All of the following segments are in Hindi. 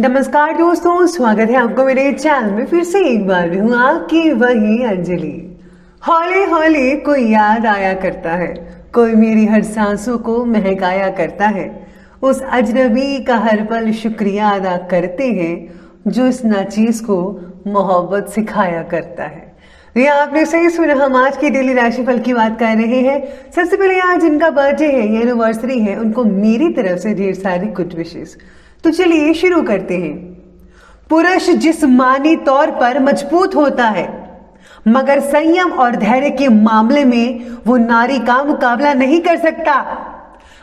नमस्कार दोस्तों, स्वागत है आपको मेरे चैनल में। फिर से एक बार हूँ आपकी वही अंजलि। हौले हौले कोई याद आया करता है, कोई मेरी हर सांसों को महकाया करता है। उस अजनबी का हर पल शुक्रिया अदा करते हैं जो इस नाचीज को मोहब्बत सिखाया करता है। ये आपने सही सुना, हम आज की डेली राशिफल की बात कर रहे हैं। सबसे पहले आज जिनका बर्थडे है या एनिवर्सरी है, उनको मेरी तरफ से ढेर सारी गुड विशेस। तो चलिए शुरू करते हैं। पुरुष जिस्मानी तौर पर मजबूत होता है, मगर संयम और धैर्य के मामले में वो नारी का मुकाबला नहीं कर सकता।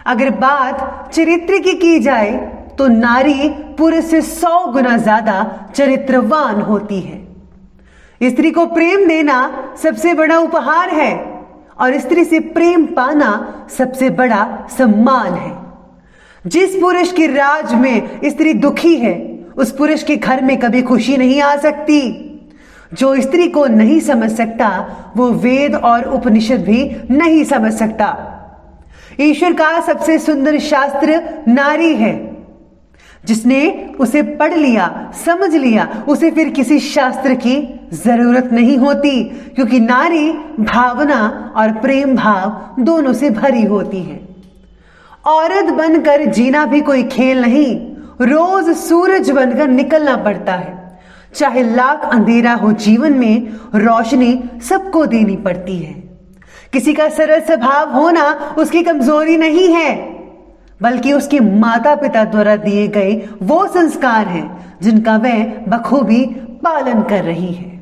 अगर बात चरित्र की जाए तो नारी पुरुष से 100 गुना ज्यादा चरित्रवान होती है। स्त्री को प्रेम देना सबसे बड़ा उपहार है और स्त्री से प्रेम पाना सबसे बड़ा सम्मान है। जिस पुरुष की राज में स्त्री दुखी है, उस पुरुष के घर में कभी खुशी नहीं आ सकती। जो स्त्री को नहीं समझ सकता, वो वेद और उपनिषद भी नहीं समझ सकता। ईश्वर का सबसे सुंदर शास्त्र नारी है। जिसने उसे पढ़ लिया, समझ लिया, उसे फिर किसी शास्त्र की जरूरत नहीं होती, क्योंकि नारी भावना और प्रेम भाव दोनों से भरी होती है। औरत बनकर जीना भी कोई खेल नहीं, रोज सूरज बनकर निकलना पड़ता है। चाहे लाख अंधेरा हो जीवन में, रोशनी सबको देनी पड़ती है। किसी का सरल स्वभाव होना उसकी कमजोरी नहीं है, बल्कि उसके माता पिता द्वारा दिए गए वो संस्कार हैं जिनका वह बखूबी पालन कर रही है।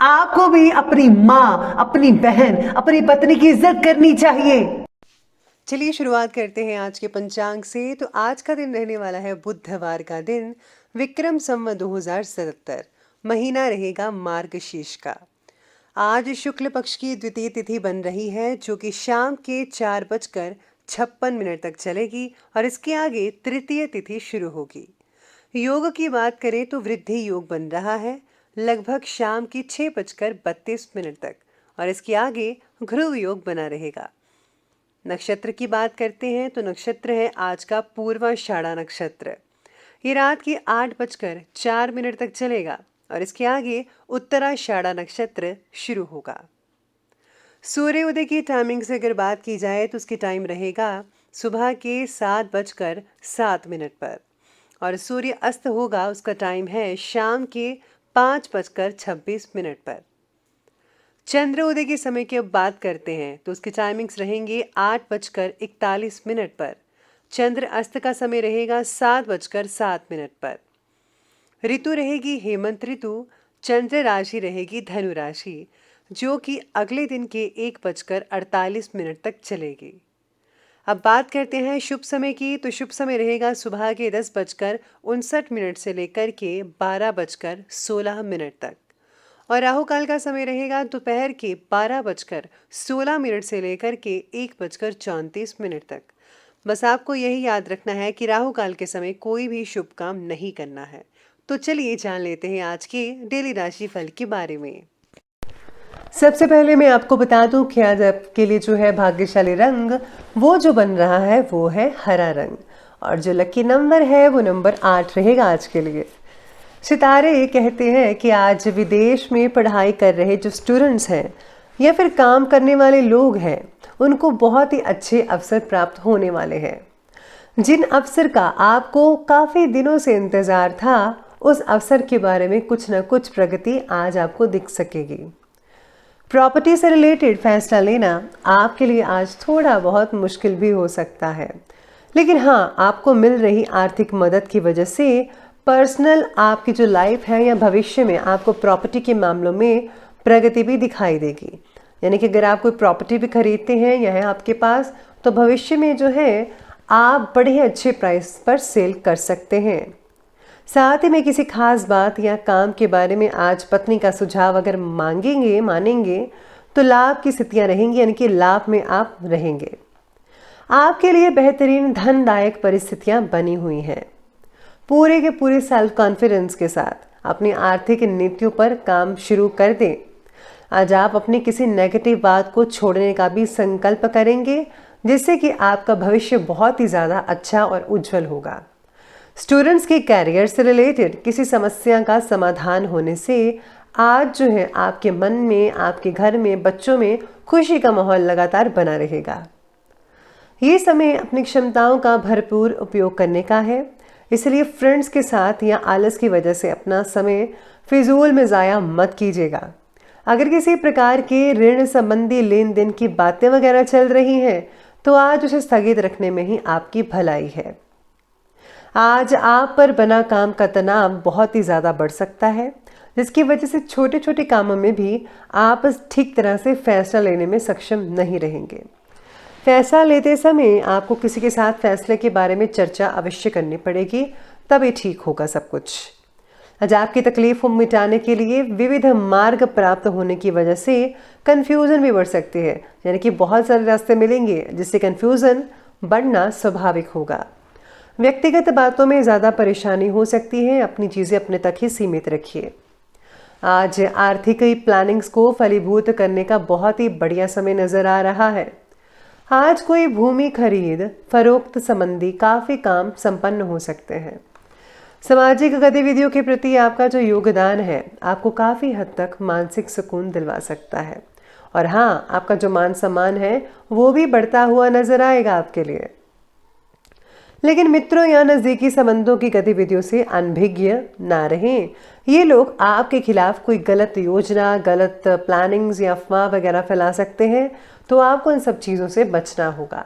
आपको भी अपनी माँ, अपनी बहन, अपनी पत्नी की इज्जत करनी चाहिए। चलिए शुरुआत करते हैं आज के पंचांग से। तो आज का दिन रहने वाला है बुधवार का दिन, विक्रम संवत 2077। महीना रहेगा मार्गशीर्ष का। आज शुक्ल पक्ष की द्वितीय तिथि बन रही है, जो कि शाम के 4:56 तक चलेगी और इसके आगे तृतीय तिथि शुरू होगी। योग की बात करें तो वृद्धि योग बन रहा है लगभग शाम की 6:32 तक और इसके आगे ध्रुव योग बना रहेगा। नक्षत्र की बात करते हैं तो नक्षत्र है आज का पूर्वाषाढ़ा नक्षत्र। ये रात के 8:04 तक चलेगा और इसके आगे उत्तराषाढ़ा नक्षत्र शुरू होगा। सूर्य उदय की टाइमिंग से अगर बात की जाए तो उसकी टाइम रहेगा सुबह के 7:07 पर और सूर्य अस्त होगा, उसका टाइम है शाम के 5:26 पर। चंद्र उदय के समय की अब बात करते हैं तो उसकी टाइमिंग्स रहेंगे 8:41 पर। चंद्र अस्त का समय रहेगा 7:07 पर। ऋतु रहेगी हेमंत ऋतु। चंद्र राशि रहेगी धनु राशि, जो कि अगले दिन के 1:48 तक चलेगी। अब बात करते हैं शुभ समय की, तो शुभ समय रहेगा सुबह के 10:59 से लेकर के 12:16 तक और राहु काल का समय रहेगा दोपहर के 12:16 से लेकर के 1:34 तक। बस आपको यही याद रखना है कि राहु काल के समय कोई भी शुभ काम नहीं करना है। तो चलिए जान लेते हैं आज के डेली राशि फल के बारे में। सबसे पहले मैं आपको बता दूं कि आज आपके लिए जो है भाग्यशाली रंग वो जो बन रहा है वो है हरा रंग और जो लकी नंबर है वो नंबर 8 रहेगा आज के लिए। सितारे कहते हैं कि आज विदेश में पढ़ाई कर रहे जो स्टूडेंट्स हैं या फिर काम करने वाले लोग हैं, उनको बहुत ही अच्छे अवसर प्राप्त होने वाले हैं। जिन अवसर का आपको काफ़ी दिनों से इंतज़ार था, उस अवसर के बारे में कुछ ना कुछ प्रगति आज आपको दिख सकेगी। प्रॉपर्टी से रिलेटेड फैसला लेना आपके लिए आज थोड़ा बहुत मुश्किल भी हो सकता है, लेकिन हाँ, आपको मिल रही आर्थिक मदद की वजह से पर्सनल आपकी जो लाइफ है या भविष्य में आपको प्रॉपर्टी के मामलों में प्रगति भी दिखाई देगी। यानी कि अगर आप कोई प्रॉपर्टी भी खरीदते हैं या है आपके पास, तो भविष्य में जो है आप बड़े अच्छे प्राइस पर सेल कर सकते हैं। साथ ही में किसी खास बात या काम के बारे में आज पत्नी का सुझाव अगर मानेंगे तो लाभ की स्थितियां रहेंगी, यानी कि लाभ में आप रहेंगे। आपके लिए बेहतरीन धनदायक परिस्थितियां बनी हुई हैं। पूरे के पूरे सेल्फ कॉन्फिडेंस के साथ अपनी आर्थिक नीतियों पर काम शुरू कर दें। आज आप अपनी किसी नेगेटिव बात को छोड़ने का भी संकल्प करेंगे, जिससे कि आपका भविष्य बहुत ही ज़्यादा अच्छा और उज्जवल होगा। स्टूडेंट्स के कैरियर से रिलेटेड किसी समस्या का समाधान होने से आज जो है आपके मन में, आपके घर में, बच्चों में खुशी का माहौल लगातार बना रहेगा। ये समय अपनी क्षमताओं का भरपूर उपयोग करने का है, इसलिए फ्रेंड्स के साथ या आलस की वजह से अपना समय फिजूल में ज़ाया मत कीजिएगा। अगर किसी प्रकार के ऋण संबंधी लेन देन की बातें वगैरह चल रही हैं तो आज उसे स्थगित रखने में ही आपकी भलाई है। आज आप पर बना काम का तनाव बहुत ही ज़्यादा बढ़ सकता है, जिसकी वजह से छोटे छोटे कामों में भी आप ठीक तरह से फैसला लेने में सक्षम नहीं रहेंगे। फैसला लेते समय आपको किसी के साथ फैसले के बारे में चर्चा अवश्य करनी पड़ेगी, तभी ठीक होगा सब कुछ। आज आपकी तकलीफ को मिटाने के लिए विविध मार्ग प्राप्त होने की वजह से कन्फ्यूज़न भी बढ़ सकती है, यानी कि बहुत सारे रास्ते मिलेंगे जिससे कन्फ्यूज़न बढ़ना स्वाभाविक होगा। व्यक्तिगत बातों में ज़्यादा परेशानी हो सकती है, अपनी चीज़ें अपने तक ही सीमित रखिए। आज आर्थिक प्लानिंग्स को फलीभूत करने का बहुत ही बढ़िया समय नज़र आ रहा है। आज कोई भूमि खरीद फरोख्त संबंधी काफ़ी काम संपन्न हो सकते हैं। सामाजिक गतिविधियों के प्रति आपका जो योगदान है आपको काफ़ी हद तक मानसिक सुकून दिलवा सकता है, और हाँ, आपका जो मान सम्मान है वो भी बढ़ता हुआ नजर आएगा आपके लिए। लेकिन मित्रों या नज़दीकी संबंधों की गतिविधियों से अनभिज्ञ ना रहें। ये लोग आपके खिलाफ कोई गलत योजना, गलत प्लानिंग्स या अफवाह वगैरह फैला सकते हैं, तो आपको इन सब चीज़ों से बचना होगा।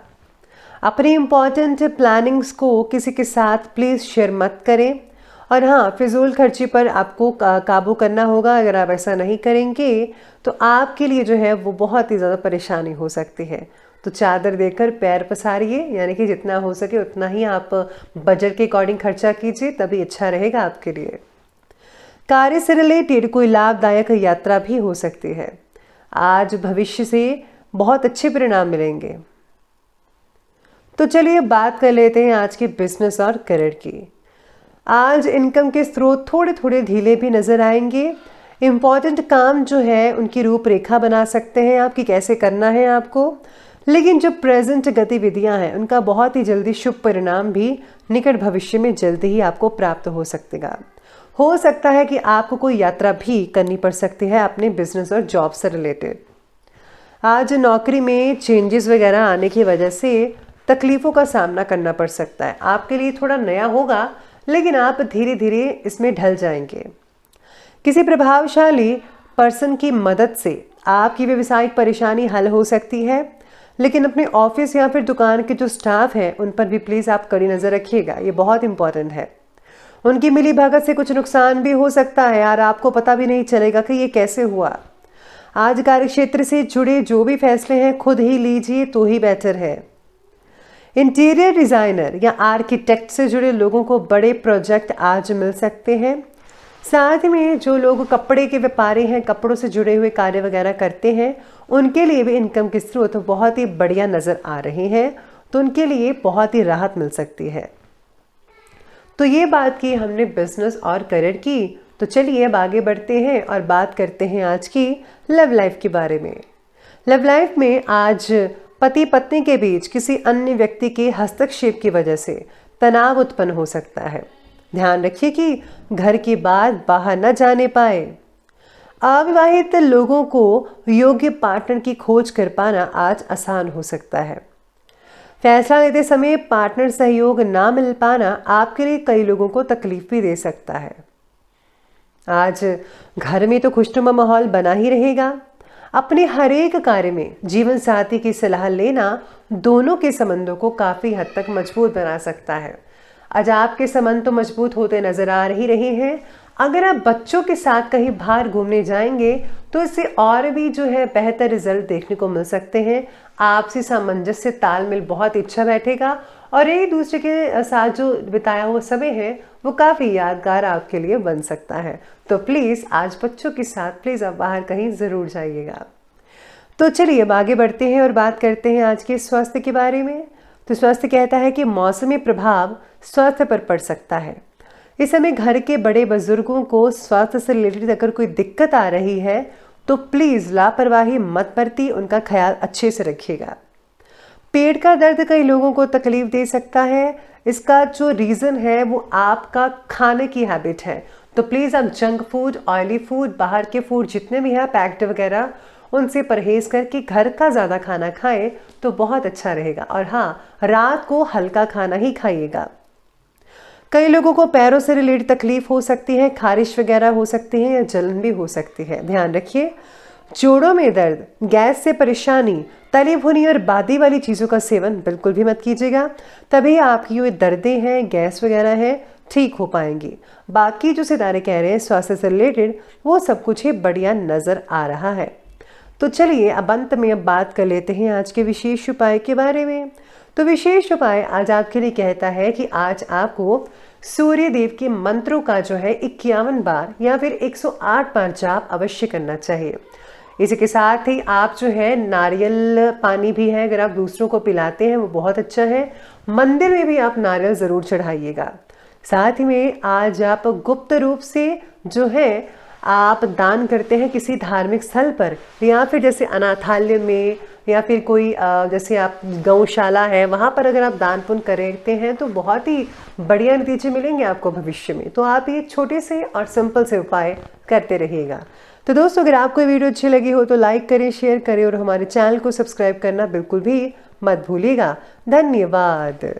अपनी इम्पॉर्टेंट प्लानिंग्स को किसी के साथ प्लीज़ शेयर मत करें, और हाँ, फिजूल खर्ची पर आपको काबू करना होगा। अगर आप ऐसा नहीं करेंगे तो आपके लिए जो है वो बहुत ही ज़्यादा परेशानी हो सकती है। तो चादर देकर पैर पसारिए, यानी कि जितना हो सके उतना ही आप बजट के अकॉर्डिंग खर्चा कीजिए, तभी अच्छा रहेगा आपके लिए। कार्य से रिलेटेड कोई लाभदायक यात्रा भी हो सकती है। आज भविष्य से बहुत अच्छे परिणाम मिलेंगे। तो चलिए बात कर लेते हैं आज के बिजनेस और करियर की। आज इनकम के स्रोत थोड़े थोड़े ढीले भी नजर आएंगे। इम्पॉर्टेंट काम जो है उनकी रूपरेखा बना सकते हैं आप कि कैसे करना है आपको, लेकिन जो प्रेजेंट गतिविधियां हैं उनका बहुत ही जल्दी शुभ परिणाम भी निकट भविष्य में जल्दी ही आपको प्राप्त हो सकेगा। हो सकता है कि आपको कोई यात्रा भी करनी पड़ सकती है अपने बिजनेस और जॉब से रिलेटेड। आज नौकरी में चेंजेस वगैरह आने की वजह से तकलीफ़ों का सामना करना पड़ सकता है। आपके लिए थोड़ा नया होगा, लेकिन आप धीरे धीरे इसमें ढल जाएंगे। किसी प्रभावशाली पर्सन की मदद से आपकी व्यावसायिक परेशानी हल हो सकती है, लेकिन अपने ऑफिस या फिर दुकान के जो स्टाफ है उन पर भी प्लीज़ आप कड़ी नज़र रखिएगा, ये बहुत इंपॉर्टेंट है। उनकी मिली भगत से कुछ नुकसान भी हो सकता है और आपको पता भी नहीं चलेगा कि ये कैसे हुआ। आज कार्यक्षेत्र से जुड़े जो भी फैसले हैं खुद ही लीजिए तो ही बेटर है। इंटीरियर डिज़ाइनर या आर्किटेक्ट से जुड़े लोगों को बड़े प्रोजेक्ट आज मिल सकते हैं। साथ में जो लोग कपड़े के व्यापारी हैं, कपड़ों से जुड़े हुए कार्य वगैरह करते हैं, उनके लिए भी इनकम के स्रोत बहुत ही बढ़िया नज़र आ रहे हैं, तो उनके लिए बहुत ही राहत मिल सकती है। तो ये बात की हमने बिजनेस और करियर की। तो चलिए अब आगे बढ़ते हैं और बात करते हैं आज की लव लाइफ के बारे में। लव लाइफ में आज पति पत्नी के बीच किसी अन्य व्यक्ति के हस्तक्षेप की वजह से तनाव उत्पन्न हो सकता है। ध्यान रखिए कि घर की बात बाहर न जाने पाए। अविवाहित लोगों को योग्य पार्टनर की खोज कर पाना आज आसान हो सकता है। फैसला लेते समय पार्टनर सहयोग ना मिल पाना आपके लिए कई लोगों को तकलीफ भी दे सकता है। आज घर में तो खुशनुमा माहौल बना ही रहेगा। अपने हर एक कार्य में जीवन साथी की सलाह लेना दोनों के संबंधों को काफ़ी हद तक मजबूत बना सकता है। आज आपके संबंध तो मजबूत होते नजर आ ही रहे हैं। अगर आप बच्चों के साथ कहीं बाहर घूमने जाएंगे तो इससे और भी जो है बेहतर रिजल्ट देखने को मिल सकते हैं। आपसी सामंजस्य तालमेल बहुत अच्छा बैठेगा और एक दूसरे के साथ जो बिताया हुआ समय है वो काफ़ी यादगार आपके लिए बन सकता है। तो प्लीज़ आज बच्चों के साथ प्लीज़ आप बाहर कहीं ज़रूर जाइएगा। तो चलिए अब आगे बढ़ते हैं और बात करते हैं आज के स्वास्थ्य के बारे में। तो स्वास्थ्य कहता है कि मौसमी प्रभाव स्वास्थ्य पर पड़ सकता है। इस समय घर के बड़े बुजुर्गों को स्वास्थ्य से रिलेटेड अगर कोई दिक्कत आ रही है तो प्लीज़ लापरवाही मत बरती, उनका ख्याल अच्छे से रखिएगा। पेट का दर्द कई लोगों को तकलीफ दे सकता है। इसका जो रीज़न है वो आपका खाने की हैबिट है। तो प्लीज़ आप जंक फूड, ऑयली फूड, बाहर के फूड जितने भी हैं पैक्ड वगैरह, उनसे परहेज़ करके घर का ज़्यादा खाना खाएं तो बहुत अच्छा रहेगा। और हाँ, रात को हल्का खाना ही खाइएगा। कई लोगों को पैरों से रिलेटेड तकलीफ हो सकती है, खारिश वगैरह हो सकती है या जलन भी हो सकती है। ध्यान रखिए। जोड़ों में दर्द, गैस से परेशानी, तली भुनी और बादी वाली चीज़ों का सेवन बिल्कुल भी मत कीजिएगा, तभी आपकी ये दर्दें हैं, गैस वगैरह है, ठीक हो पाएंगी। बाकी जो सितारे कह रहे हैं स्वास्थ्य से रिलेटेड, वो सब कुछ ही बढ़िया नज़र आ रहा है। तो चलिए अब अंत में अब बात कर लेते हैं आज के विशेष उपाय के बारे में। तो विशेष उपाय आज आपके लिए कहता है कि आज आपको सूर्य देव के मंत्रों का जो है 51 बार या फिर 108 बार जाप अवश्य करना चाहिए। इसी के साथ ही आप जो है नारियल पानी भी है, अगर आप दूसरों को पिलाते हैं वो बहुत अच्छा है। मंदिर में भी आप नारियल ज़रूर चढ़ाइएगा। साथ ही में आज आप गुप्त रूप से जो है आप दान करते हैं किसी धार्मिक स्थल पर, या फिर जैसे अनाथालय में, या फिर कोई जैसे आप गौशाला है वहाँ पर अगर आप दान पुण्य करते हैं तो बहुत ही बढ़िया नतीजे मिलेंगे आपको भविष्य में। तो आप ये छोटे से और सिंपल से उपाय करते रहिएगा। तो दोस्तों, अगर आपको वीडियो अच्छी लगी हो तो लाइक करें, शेयर करें और हमारे चैनल को सब्सक्राइब करना बिल्कुल भी मत भूलिएगा। धन्यवाद।